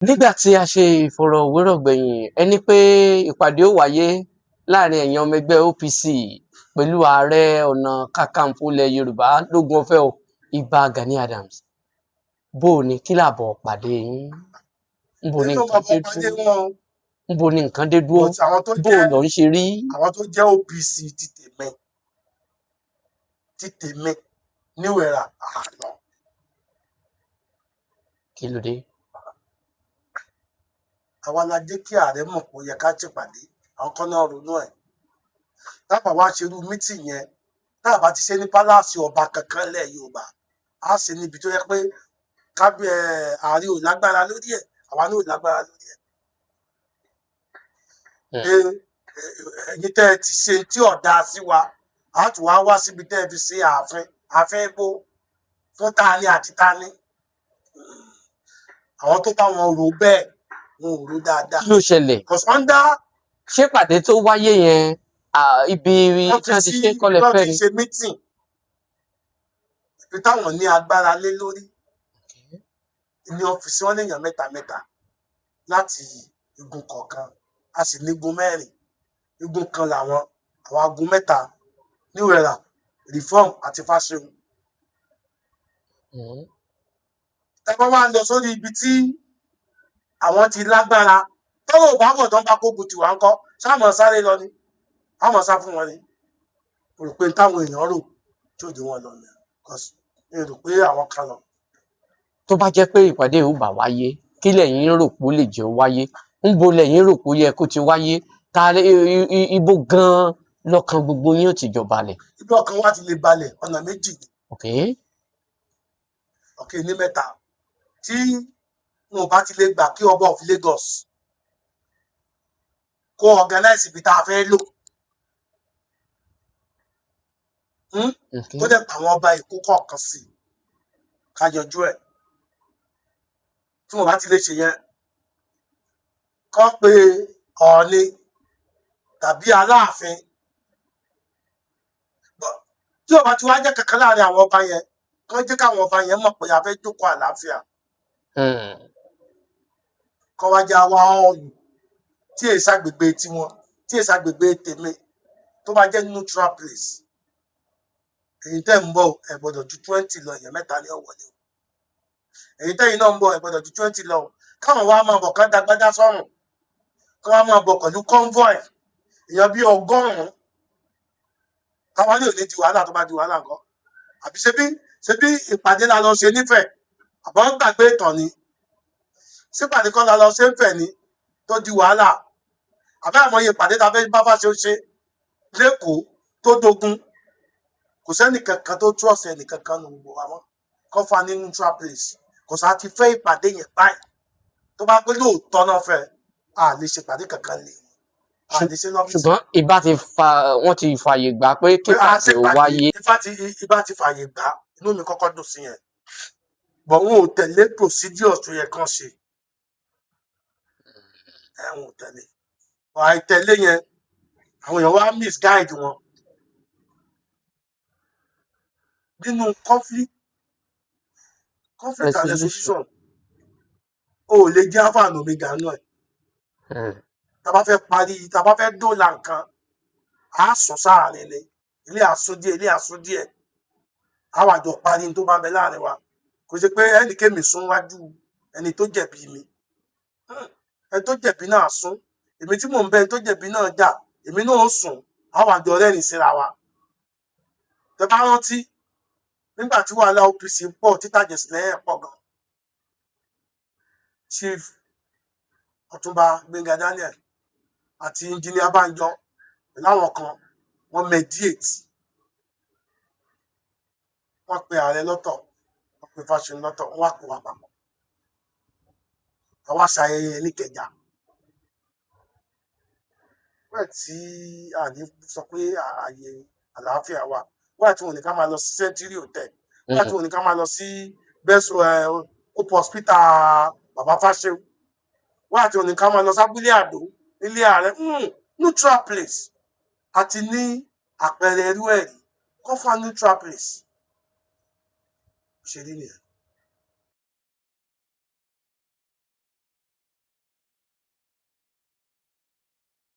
Nígbà tí a ṣe ìfọ̀rọ̀wérọ̀ gbẹ̀yìn, ẹ ní pé ìpàdé ó wáyé láàrin ẹ̀yin ọmọ ẹgbẹ́ OPC pẹ̀lú Ààrẹ Ọ̀nà Kakanfò ilẹ̀ Yorùbá lógún ọ̀fẹ́ o, Ìbà Gani Adams. Bó o ní kí làbọ̀ pàdé yín? Níbo ni nínú nǹkan bàbá dé pàdé dúró? wọn Níbo ni nǹkan dé dúró? but àwọn tó Bó o lọ ń ṣe rí? OPC ti tèmi níwẹ̀rà àná. Kí ló dé? Àwa la jẹ́ kí ààrẹ mọ̀ pé ó yẹ ká ṣèpàdé, àwọn kan náà ronú ẹ̀. Tábà wá ṣerú mítì yẹn, tábà ti ṣe ní pálásì ọba kankan lẹ̀ Yorùbá, á ṣe níbi tó yẹ pé ààrẹ ò lágbára lórí ẹ̀, àwa náà ò lágbára lórí ẹ̀. Pé ẹ̀yin tẹ́ ẹ ti ṣe tí ọ̀dà sí wa, á tún wá síbi tẹ́ ẹ fi ṣe ààfin epo fún tani àti tani. Àwọn tó bá wọn rò bẹ́ẹ̀ wọn ò rò dáadáa. Kí ló ṣẹlẹ̀? Ṣé pàdé tó wáyé yẹn ibi tí wọ́n ti ṣe kọ́lẹ̀ fẹ́ ni? wọ́n ti ṣe mítìn ibi táwọn ní agbára lé lórí ní ọ́fíìsì wọn léèyàn mẹ́ta láti igun kọ̀ọ̀kan, a sì ní igun 4, igun kan làwọn àwọn agun 3 níwẹ̀rà, Reform àti Fáṣẹ̀hùn. Tẹ́gbọ́n máa ń lọ sórí ibi tí àwọn ti lágbára tọ́wọ́ bá bọ̀ tán bá kógun tiwa ń kọ́ sáàmọ̀ sáré lọ ni àmọ̀ sá fún wọn ni. Mo rò pé táwọn èèyàn rò tí ò dé wọn lọ ni mi rò pé àwọn kan lọ. Tó bá jẹ́ pé ìpàdé ò bá wáyé, kí lẹ̀yin rò pé ó lè jẹ́ ó wáyé? Ńbo lẹ̀yin rò pé ó yẹ kó ti wáyé? Ibo gan-an lọ́kàn gbogbo yín ò ti jọ balẹ̀? Ibi ọkàn wa ti lè balẹ̀ ọ̀nà méjì ni. Ní 3 tí wọn ò bá ti lè gbà kí ọba of Lagos kó organize ibi tá a fẹ́ lò kó dẹ̀ pa àwọn ọba Èkó kọ̀ọ̀kan sí ká yanjú ẹ̀. Tí wọn bá ti lè ṣe yẹn, kọ́ pé Ọọ̀ni tàbí Aláàfin tí ọba tí wàá jẹ́ kankan láàrin àwọn ọba yẹn, kán jẹ́ káwọn ọba yẹn mọ̀ pé a fẹ́ jókòó àlàáfíà. Kọ́ wá já wá ọ̀lù tí èyí ṣàgbègbè tiwọn, tí èyí ṣàgbègbè tèmi, tó bá jẹ́ neutral place. Èyí tẹ́ ń bọ̀ ẹ gbọ́dọ̀ ju 20 lọ, èèyàn 3 ní ọ̀wọ́ ni. Èyí tẹ́yìn náà ń bọ̀ ẹ gbọ́dọ̀ ju 20 lọ. Káwọn wá máa bọ̀ kán dagbádá sọ́rùn, kán wá máa bọ̀ pẹ̀lú convoy èèyàn bí 100. Káwọn ní ò ní di wàhálà, tó bá di wàhálà nǹkan. Àbí ṣebí ìpàdé la lọ ṣe nífẹ̀ẹ́, àbọ̀ ń gbàgbé ìtàn ni. Sípàdé kan la lọ ṣe ń fẹ̀ ni tó di wàhálà. Àbí àmọye ìpàdé ta fẹ́ bá Fáṣẹ̀hùn ṣe lẹ́kọ̀ọ́ tó dogun. Kò sẹ́ni kankan tó trust ẹnì kankan nù gbogbo wa mọ́. Kọ́ fa ní neutral place. Kò sá ti fẹ́ ìpàdé yẹn báyìí. Tó bá pé lóòótọ́ náà fẹ́, a lè ṣe ìpàdé kankan lè. Ṣùgbọ́n wọ́n ti fààyè gbà pé kí pàdé ó wáyé. Ìbá ti fààyè gbà, inú mi kọ́kọ́ dùn sí yẹn. But wọn ò tẹ̀lé procedures tó yẹ kán ṣe. Wọn ò tẹ̀lé. Àìtẹ̀lé yẹn, àwọn èèyàn wá misguide wọn. Nínú conflict and resolution, o ò lè jẹ́ alpha and omega náà. Tá bá fẹ́ dóòlà nǹkan, a sùn sáàrin ni, ilé àsún díẹ̀, a wà jọ parí tó bá bẹ láàrin wa. Kò ṣe pé ẹnìkémi sún wájú ẹni tó jẹ̀bi mi. Ẹni tó jẹ̀bi náà sún, èmi tí mò ń bẹ ẹni tó jẹ̀bi náà jà, èmi náà ó sùn, a wà jọ rẹ́rìn síra wa. Tẹ́ bá rántí, nígbà tí wàhálà OPC pọ̀, títàjẹ̀sílẹ̀ pọ̀ gan. Chief Ọ̀túnba Gbénga Daniel àti Engineer Banjo láwọn kan wọ́n mediate. Wọ́n pe ààrẹ lọ́tọ̀, wọ́n pe Fáṣẹ̀hùn lọ́tọ̀, wọ́n wá pè wá papọ̀. Àwa ṣayẹyẹ ní Ìkẹjà. Wẹ́ẹ̀ tí àní sọ pé ààyè àlàáfíà wà. Wẹ́ẹ̀ tí wọ́n ní ká máa lọ sí Century Hotel. Wẹ́ẹ̀ tí wọ́n ní ká máa lọ sí Best Hope Hospital Bàbá Fáṣẹ̀hùn. Wẹ́ẹ̀ tí wọ́n ní ká máa lọ sábúlé Àdó nílé ààrẹ. Neutral place. Àti ní àpẹẹrẹ irú ẹ̀rí. Kọ́ fún neutral place. Ṣe rí nìyẹn.